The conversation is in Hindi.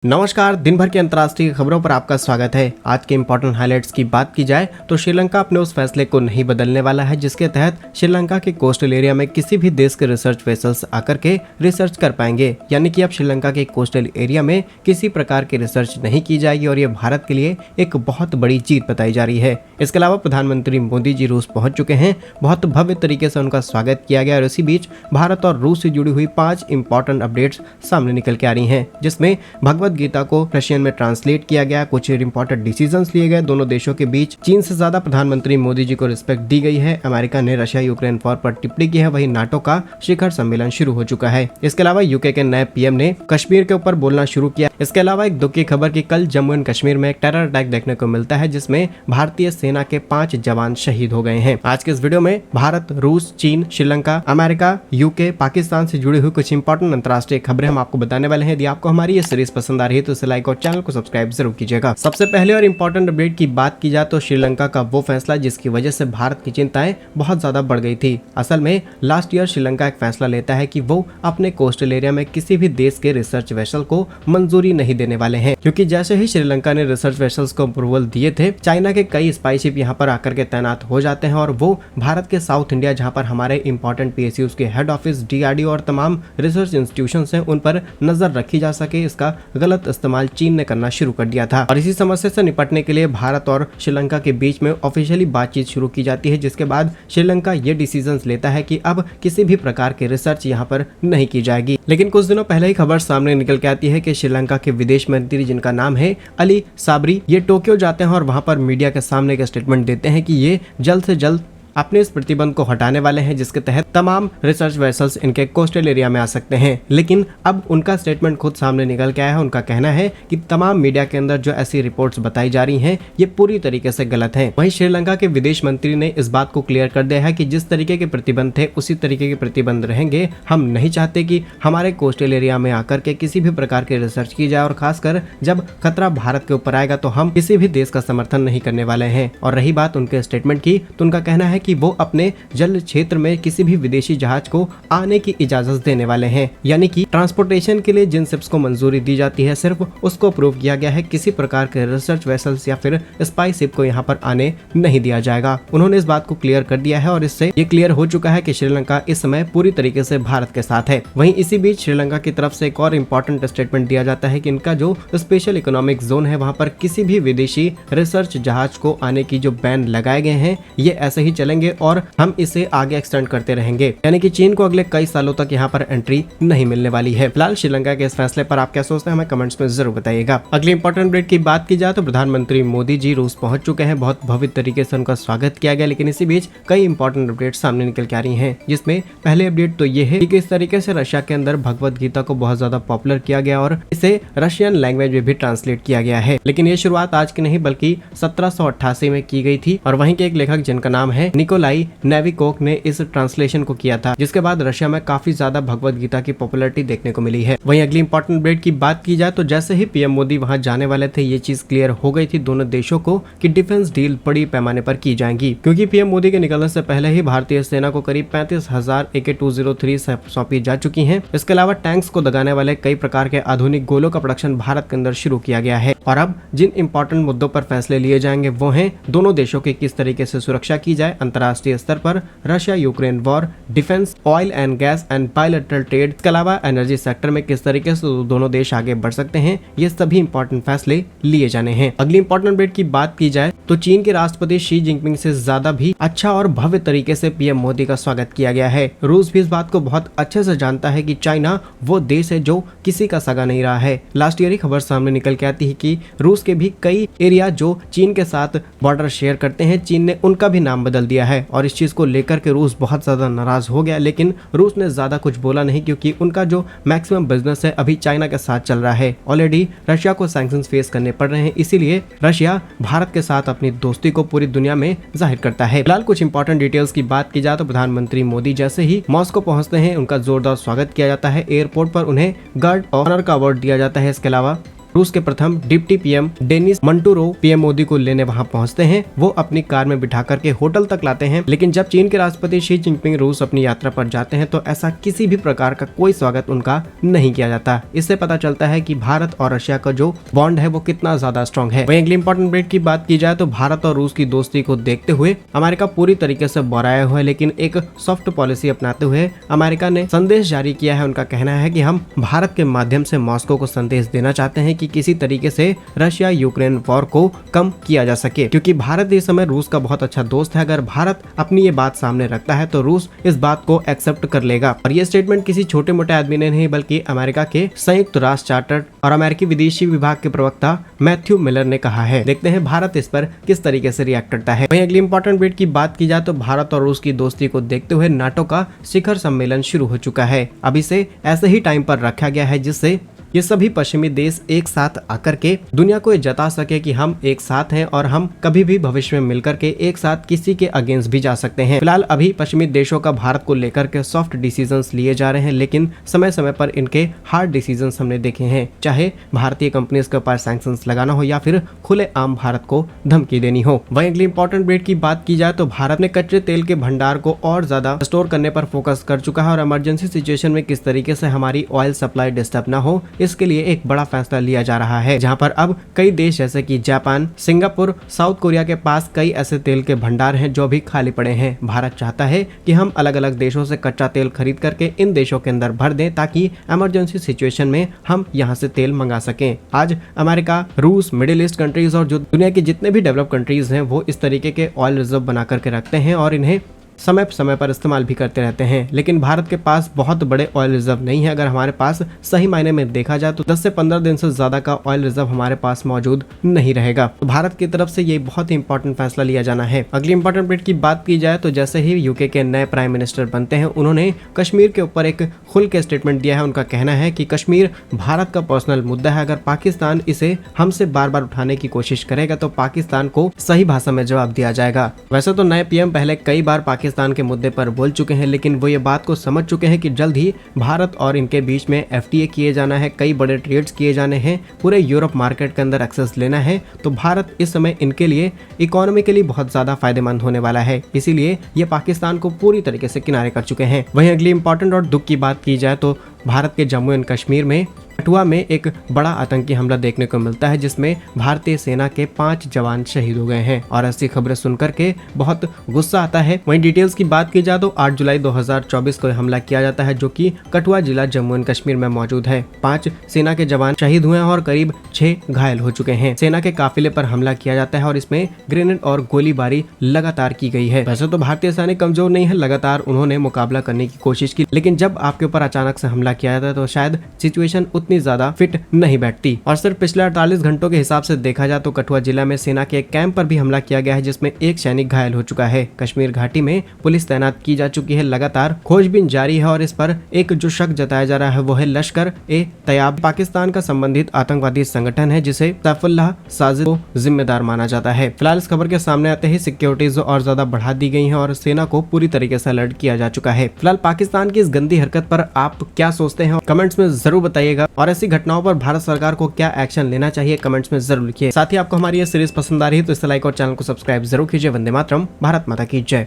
नमस्कार। दिन भर की अंतर्राष्ट्रीय खबरों पर आपका स्वागत है। आज के इम्पोर्टेंट हाइलाइट्स की बात की जाए तो श्रीलंका अपने उस फैसले को नहीं बदलने वाला है जिसके तहत श्रीलंका के कोस्टल एरिया में किसी भी देश के रिसर्च वेसल्स आकर के रिसर्च कर पाएंगे। यानी कि अब श्रीलंका के कोस्टल एरिया में किसी प्रकार की रिसर्च नहीं की जाएगी और ये भारत के लिए एक बहुत बड़ी जीत बताई जा रही है। इसके अलावा प्रधानमंत्री मोदी जी रूस पहुंच चुके हैं। बहुत भव्य तरीके से उनका स्वागत किया गया और इसी बीच भारत और रूस से जुड़ी हुई 5 इंपॉर्टेंट अपडेट्स सामने निकल के आ रही हैं, जिसमें भगवत गीता को रशियन में ट्रांसलेट किया गया, कुछ इंपॉर्टेंट डिसीजंस लिए गए दोनों देशों के बीच। चीन से ज्यादा प्रधानमंत्री मोदी जी को रिस्पेक्ट दी गई है। अमेरिका ने रशिया यूक्रेन वॉर पर टिप्पणी की है। वहीं नाटो का शिखर सम्मेलन शुरू हो चुका है। इसके अलावा यूके के नए पीएम ने कश्मीर के ऊपर बोलना शुरू किया। इसके अलावा एक दुख की खबर की कल जम्मू एंड कश्मीर में एक टेरर अटैक देखने को मिलता है जिसमें भारतीय सेना के 5 जवान शहीद हो गए हैं। आज के इस वीडियो में भारत, रूस, चीन, श्रीलंका, अमेरिका, यूके, पाकिस्तान से जुड़ी हुई कुछ इंपॉर्टेंट अंतर्राष्ट्रीय खबरें हम आपको बताने वाले हैं। यदि आपको हमारी ये सीरीज पसंद आ रही है तो इसे लाइक और चैनल को सब्सक्राइब जरूर कीजिएगा। सबसे पहले और इंपॉर्टेंट अपडेट की बात की जाए तो श्रीलंका का वो फैसला जिसकी वजह से भारत की चिंताएं बहुत ज्यादा बढ़ गई थी। असल में लास्ट ईयर श्रीलंका एक फैसला लेता है कि वो अपने कोस्टल एरिया में किसी भी देश के रिसर्च वेसल को मंजूरी नहीं देने वाले हैं, क्योंकि जैसे ही श्रीलंका ने रिसर्च वेसल्स को अप्रूवल दिए थे, चाइना के कई स्पाई शिप यहाँ पर आकर के तैनात हो जाते हैं और वो भारत के साउथ इंडिया जहाँ पर हमारे इंपॉर्टेंट पीएसयूज के हेड ऑफिस, डीआरडीओ और तमाम रिसर्च इंस्टीट्यूशन है उन पर नजर रखी जा सके, इसका गलत इस्तेमाल चीन ने करना शुरू कर दिया था। और इसी समस्या से निपटने के लिए भारत और श्रीलंका के बीच में ऑफिशियली बातचीत शुरू की जाती है, जिसके बाद श्रीलंका ये डिसीजंस लेता है कि अब किसी भी प्रकार की रिसर्च यहाँ पर नहीं की जाएगी। लेकिन कुछ दिनों पहले ही खबर सामने निकल के आती है कि श्रीलंका के विदेश मंत्री जिनका नाम है अली साबरी, ये टोक्यो जाते हैं और वहां पर मीडिया के सामने एक स्टेटमेंट देते हैं कि ये जल्द से जल्द अपने इस प्रतिबंध को हटाने वाले हैं जिसके तहत तमाम रिसर्च वेसल्स इनके कोस्टल एरिया में आ सकते हैं। लेकिन अब उनका स्टेटमेंट खुद सामने निकल के आया है। उनका कहना है कि तमाम मीडिया के अंदर जो ऐसी रिपोर्ट्स बताई जा रही हैं ये पूरी तरीके से गलत है। वहीं श्रीलंका के विदेश मंत्री ने इस बात को क्लियर कर दिया है कि जिस तरीके के प्रतिबंध थे उसी तरीके के प्रतिबंध रहेंगे। हम नहीं चाहते कि हमारे कोस्टल एरिया में आकर के किसी भी प्रकार की रिसर्च की जाए और खासकर जब खतरा भारत के ऊपर आएगा तो हम किसी भी देश का समर्थन नहीं करने वाले हैं। और रही बात उनके स्टेटमेंट की, तो उनका कहना है कि वो अपने जल क्षेत्र में किसी भी विदेशी जहाज को आने की इजाजत देने वाले हैं। यानी कि ट्रांसपोर्टेशन के लिए जिन शिप्स को मंजूरी दी जाती है सिर्फ उसको अप्रूव किया गया है, किसी प्रकार के रिसर्च वेसल्स या फिर स्पाई शिप को यहाँ पर आने नहीं दिया जाएगा। उन्होंने इस बात को क्लियर कर दिया है और इससे ये क्लियर हो चुका है कि श्रीलंका इस समय पूरी तरीके से भारत के साथ है। वहीं इसी बीच श्रीलंका की तरफ से एक और इम्पोर्टेंट स्टेटमेंट दिया जाता है कि इनका जो स्पेशल इकोनॉमिक जोन है वहाँ पर किसी भी विदेशी रिसर्च जहाज को आने की जो बैन लगाए गए हैं ये ऐसे ही चलेंगे और हम इसे आगे एक्सटेंड करते रहेंगे। यानी कि चीन को अगले कई सालों तक यहाँ पर एंट्री नहीं मिलने वाली है। फिलहाल श्रीलंका के इस फैसले पर आप क्या सोचते हैं हमें कमेंट्स में जरूर बताइएगा। अगली इंपॉर्टेंट अपडेट की बात की जाए तो प्रधानमंत्री मोदी जी रूस पहुंच चुके हैं। बहुत भव्य तरीके से उनका स्वागत किया गया, लेकिन इसी बीच कई इंपॉर्टेंट अपडेट सामने निकल के आ रही है, जिसमें पहले अपडेट तो ये है कि किस तरीके से रशिया के अंदर भगवत गीता को बहुत ज्यादा पॉपुलर किया गया और इसे रशियन लैंग्वेज में भी ट्रांसलेट किया गया है। लेकिन ये शुरुआत आज की नहीं बल्कि 1788 में की गई थी और वहीं के एक लेखक जिनका नाम है निकोलाई नेविकोक ने इस ट्रांसलेशन को किया था, जिसके बाद रशिया में काफी ज्यादा भगवत गीता की पॉपुलैरिटी देखने को मिली है। वहीं अगली इंपॉर्टेंट अपडेट की बात की जाए तो जैसे ही पीएम मोदी वहां जाने वाले थे ये चीज क्लियर हो गई थी दोनों देशों को कि डिफेंस डील बड़ी पैमाने पर की जाएंगी, क्योंकि पीएम मोदी के निकलने से पहले ही भारतीय सेना को करीब 35,000 AK-203 सौंपी जा चुकी है। इसके अलावा टैंक्स को दगाने वाले कई प्रकार के आधुनिक गोलों का प्रोडक्शन भारत के अंदर शुरू किया गया है। और अब जिन इंपॉर्टेंट मुद्दों पर फैसले लिए जाएंगे वो हैं दोनों देशों की किस तरीके से सुरक्षा की जाए अंतर्राष्ट्रीय स्तर पर, Russia Ukraine war, defence, oil and gas and bilateral trade, इसके अलावा एनर्जी सेक्टर में किस तरीके से दोनों देश आगे बढ़ सकते हैं, ये सभी इंपॉर्टेंट फैसले लिए जाने हैं। अगली इंपॉर्टेंट अपडेट की बात की जाए तो चीन के राष्ट्रपति शी जिनपिंग से ज्यादा भी अच्छा और भव्य तरीके से पीएम मोदी का स्वागत किया गया है। रूस भी इस बात को बहुत अच्छे से जानता है कि चाइना वो देश है जो किसी का सगा नहीं रहा है। लास्ट ईयर ही खबर सामने निकल के आती है कि रूस के भी कई एरिया जो चीन के साथ बॉर्डर शेयर करते हैं चीन ने उनका भी नाम बदल दिया है और इस चीज को लेकर के रूस बहुत ज्यादा नाराज हो गया। लेकिन रूस ने ज्यादा कुछ बोला नहीं क्योंकि उनका जो मैक्सिमम बिजनेस है अभी चाइना के साथ चल रहा है। ऑलरेडी रशिया को सैंक्शंस फेस करने पड़ रहे हैं, इसीलिए रशिया भारत के साथ अपनी दोस्ती को पूरी दुनिया में जाहिर करता है। फिलहाल कुछ इंपॉर्टेंट डिटेल्स की बात की जाए तो प्रधानमंत्री मोदी जैसे ही मॉस्को पहुंचते हैं उनका जोरदार स्वागत किया जाता है। एयरपोर्ट पर उन्हें गार्ड ऑफ ऑनर का अवार्ड दिया जाता है। इसके अलावा रूस के प्रथम deputy PM Denis Manturov PM Modi को लेने वहां पहुंचते हैं। वो अपनी कार में बिठा करके होटल तक लाते हैं, लेकिन जब चीन के राष्ट्रपति शी जिनपिंग रूस अपनी यात्रा पर जाते हैं तो ऐसा किसी भी प्रकार का कोई स्वागत उनका नहीं किया जाता। इससे पता चलता है कि भारत और रशिया का जो बॉन्ड है वो कितना ज्यादा स्ट्रॉन्ग है। वहीं अगली इंपॉर्टेंट ब्रेक की बात की जाए तो भारत और रूस की दोस्ती को देखते हुए अमेरिका पूरी तरीके से बौराया हुआ है, लेकिन एक सॉफ्ट पॉलिसी अपनाते हुए अमेरिका ने संदेश जारी किया है। उनका कहना है कि हम भारत के माध्यम से मॉस्को को संदेश देना चाहते हैं कि किसी तरीके से रशिया यूक्रेन वॉर को कम किया जा सके, क्योंकि भारत इस समय रूस का बहुत अच्छा दोस्त है। अगर भारत अपनी ये बात सामने रखता है तो रूस इस बात को एक्सेप्ट कर लेगा। और ये स्टेटमेंट किसी छोटे मोटे आदमी ने नहीं बल्कि अमेरिका के संयुक्त राष्ट्र चार्टर्ड और अमेरिकी विदेशी विभाग के प्रवक्ता मैथ्यू मिलर ने कहा है। देखते हैं भारत इस पर किस तरीके से रिएक्ट करता है। वहीं अगली इंपॉर्टेंट डेट की बात की जाए तो भारत और रूस की दोस्ती को देखते हुए नाटो का शिखर सम्मेलन शुरू हो चुका है। अब इसे ऐसे ही टाइम पर रखा गया है जिससे ये सभी पश्चिमी देश एक साथ आकर के दुनिया को ये जता सके कि हम एक साथ हैं और हम कभी भी भविष्य में मिलकर के एक साथ किसी के अगेंस्ट भी जा सकते हैं। फिलहाल अभी पश्चिमी देशों का भारत को लेकर के सॉफ्ट डिसीजंस लिए जा रहे हैं, लेकिन समय समय पर इनके हार्ड डिसीजंस हमने देखे हैं, चाहे भारतीय कंपनीज के ऊपर सैंक्शंस लगाना हो या फिर खुले आम भारत को धमकी देनी हो। वहीं अगली इंपॉर्टेंट डेट की बात की जाए तो भारत ने कच्चे तेल के भंडार को और ज्यादा स्टोर करने पर फोकस कर चुका है और इमरजेंसी सिचुएशन में किस तरीके से हमारी ऑयल सप्लाई डिस्टर्ब ना हो इसके लिए एक बड़ा फैसला लिया जा रहा है, जहां पर अब कई देश जैसे कि जापान, सिंगापुर, साउथ कोरिया के पास कई ऐसे तेल के भंडार हैं जो अभी खाली पड़े हैं। भारत चाहता है कि हम अलग अलग देशों से कच्चा तेल खरीद करके इन देशों के अंदर भर दें ताकि इमरजेंसी सिचुएशन में हम यहां से तेल मंगा सकें। आज अमेरिका, रूस, मिडिल ईस्ट कंट्रीज और जो दुनिया की जितने भी डेवलप कंट्रीज हैं वो इस तरीके के ऑयल रिजर्व बना करके रखते हैं और इन्हें समय समय पर इस्तेमाल भी करते रहते हैं, लेकिन भारत के पास बहुत बड़े ऑयल रिजर्व नहीं है। अगर हमारे पास सही मायने में देखा जाए तो 10 से 15 दिन से ज्यादा का ऑयल रिजर्व हमारे पास मौजूद नहीं रहेगा। तो भारत की तरफ से ये बहुत ही इंपॉर्टेंट फैसला लिया जाना है। अगली इंपॉर्टेंट डेट की बात की जाए तो जैसे ही यूके के नए प्राइम मिनिस्टर बनते हैं उन्होंने कश्मीर के ऊपर एक खुल के स्टेटमेंट दिया है। उनका कहना है कि कश्मीर भारत का पर्सनल मुद्दा है, अगर पाकिस्तान इसे हमसे बार बार उठाने की कोशिश करेगा तो पाकिस्तान को सही भाषा में जवाब दिया जाएगा। वैसे तो नए पीएम पहले कई बार पाकिस्तान के मुद्दे पर बोल चुके हैं, लेकिन वो ये बात को समझ चुके हैं कि जल्द ही भारत और इनके बीच में एफटीए किए जाना है, कई बड़े ट्रेड्स किए जाने हैं, पूरे यूरोप मार्केट के अंदर एक्सेस लेना है। तो भारत इस समय इनके लिए इकोनॉमिकली बहुत ज्यादा फायदेमंद होने वाला है, इसीलिए ये पाकिस्तान को पूरी तरीके से किनारे कर चुके हैं। वहीं अगली इंपॉर्टेंट और दुख की बात की जाए तो भारत के जम्मू एंड कश्मीर में कठुआ में एक बड़ा आतंकी हमला देखने को मिलता है जिसमें भारतीय सेना के 5 जवान शहीद हो गए हैं और ऐसी खबरें सुनकर के बहुत गुस्सा आता है। वहीं डिटेल्स की बात की जाए तो 8 जुलाई 2024 को हमला किया जाता है जो कि कठुआ जिला जम्मू एंड कश्मीर में मौजूद है। 5 सेना के जवान शहीद हुए हैं और करीब 6 घायल हो चुके हैं। सेना के काफिले पर हमला किया जाता है और इसमें ग्रेनेड और गोलीबारी लगातार की गई है। वैसे तो भारतीय सैनिक कमजोर नहीं है, लगातार उन्होंने मुकाबला करने की कोशिश की, लेकिन जब आपके ऊपर अचानक से हमला किया जाता है तो शायद सिचुएशन उतनी ज्यादा फिट नहीं बैठती। और सिर्फ पिछले 48 घंटों के हिसाब से देखा जाए तो कठुआ जिला में सेना के एक कैंप पर भी हमला किया गया है जिसमें एक सैनिक घायल हो चुका है। कश्मीर घाटी में पुलिस तैनात की जा चुकी है, लगातार खोजबीन जारी है और इस पर एक जो शक जताया जा रहा है वो है लश्कर ए तैयबा, पाकिस्तान का संबंधित आतंकवादी संगठन है जिसे सैफुल्लाह साजिद को जिम्मेदार माना जाता है। फिलहाल इस खबर के सामने आते ही सिक्योरिटीज और ज्यादा बढ़ा दी गई है और सेना को पूरी तरीके से अलर्ट किया जा चुका है। फिलहाल पाकिस्तान की इस गंदी हरकत पर आप क्या सोचते हैं कमेंट्स में जरूर बताइएगा और ऐसी घटनाओं पर भारत सरकार को क्या एक्शन लेना चाहिए कमेंट्स में जरूर लिखिए। साथ ही आपको हमारी ये सीरीज पसंद आ रही है तो इस लाइक और चैनल को सब्सक्राइब जरूर कीजिए। वंदे मातरम, भारत माता की जय।